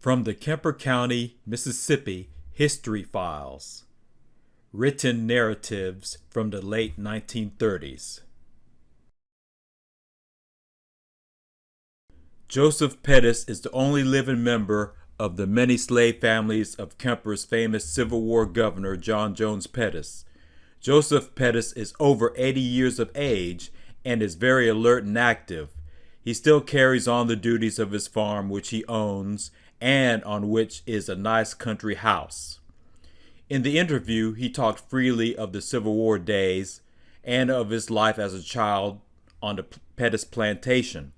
From the Kemper County, Mississippi History Files. Written narratives from the late 1930s. Joseph Pettus is the only living member of the many slave families of Kemper's famous Civil War governor, John Jones Pettus. Joseph Pettus is over 80 years of age and is very alert and active. He still carries on the duties of his farm, which he owns, and on which is a nice country house. In the interview, he talked freely of the Civil War days and of his life as a child on the Pettus plantation.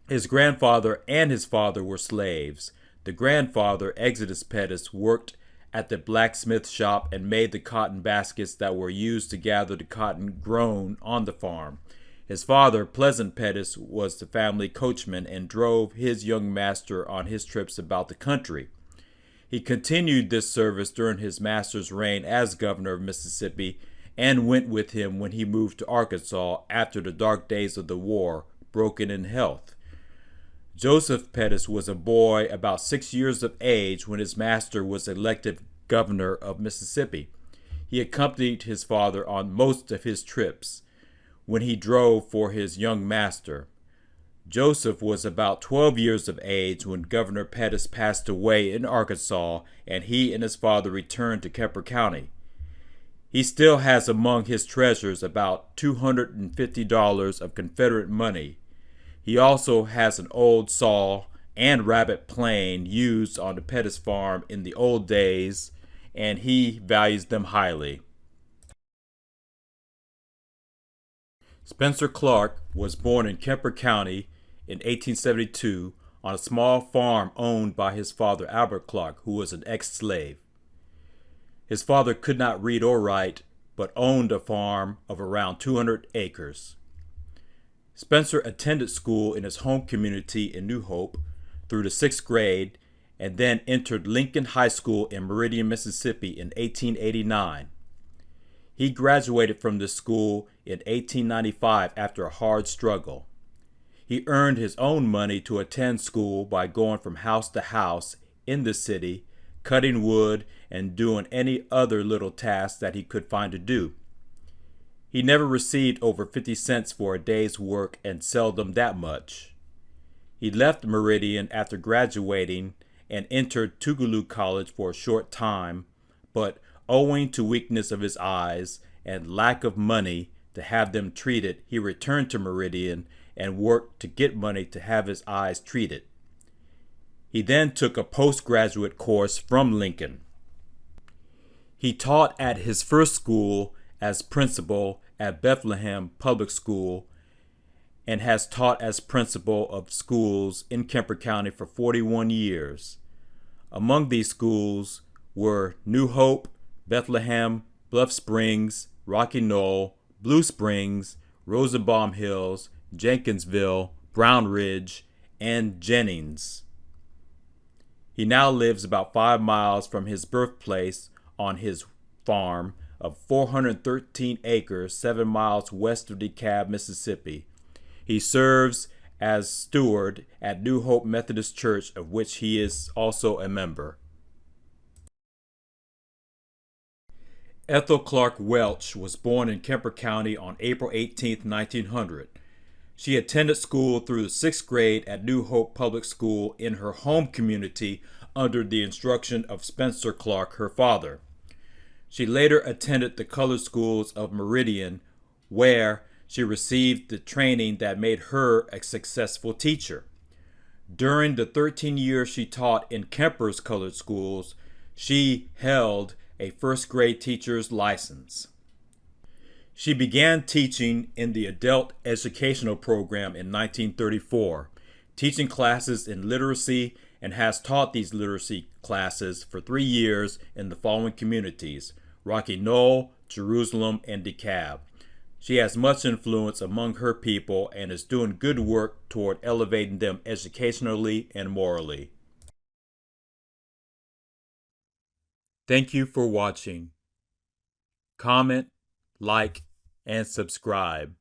His grandfather and his father were slaves. The grandfather, Exodus Pettus, worked at the blacksmith shop and made the cotton baskets that were used to gather the cotton grown on the farm. His father, Pleasant Pettus, was the family coachman and drove his young master on his trips about the country. He continued this service during his master's reign as governor of Mississippi and went with him when he moved to Arkansas after the dark days of the war, broken in health. Joseph Pettus was a boy about 6 years of age when his master was elected governor of Mississippi. He accompanied his father on most of his trips when he drove for his young master. Joseph was about 12 years of age when Governor Pettus passed away in Arkansas and he and his father returned to Kemper County. He still has among his treasures about $250 of Confederate money. He also has an old saw and rabbit plane used on the Pettus farm in the old days, and he values them highly. Spencer Clark was born in Kemper County in 1872 on a small farm owned by his father Albert Clark, who was an ex-slave. His father could not read or write, but owned a farm of around 200 acres. Spencer attended school in his home community in New Hope through the 6th grade and then entered Lincoln High School in Meridian, Mississippi in 1889. He graduated from this school in 1895 after a hard struggle. He earned his own money to attend school by going from house to house in the city, cutting wood and doing any other little tasks that he could find to do. He never received over 50 cents for a day's work and seldom that much. He left Meridian after graduating and entered Tougaloo College for a short time, but owing to weakness of his eyes and lack of money to have them treated, he returned to Meridian and worked to get money to have his eyes treated. He then took a postgraduate course from Lincoln. He taught at his first school as principal at Bethlehem Public School and has taught as principal of schools in Kemper County for 41 years. Among these schools were New Hope, Bethlehem, Bluff Springs, Rocky Knoll, Blue Springs, Rosenbaum Hills, Jenkinsville, Brown Ridge, and Jennings. He now lives about 5 miles from his birthplace on his farm of 413 acres, 7 miles west of DeKalb, Mississippi. He serves as steward at New Hope Methodist Church, of which he is also a member. Ethel Clark Welch was born in Kemper County on April 18, 1900. She attended school through the 6th grade at New Hope Public School in her home community under the instruction of Spencer Clark, her father. She later attended the colored schools of Meridian, where she received the training that made her a successful teacher. During the 13 years she taught in Kemper's colored schools, she held a first-grade teacher's license. She began teaching in the adult educational program in 1934, teaching classes in literacy, and has taught these literacy classes for 3 years in the following communities: Rocky Knoll, Jerusalem, and DeKalb. She has much influence among her people and is doing good work toward elevating them educationally and morally. Thank you for watching. Comment, like, and subscribe.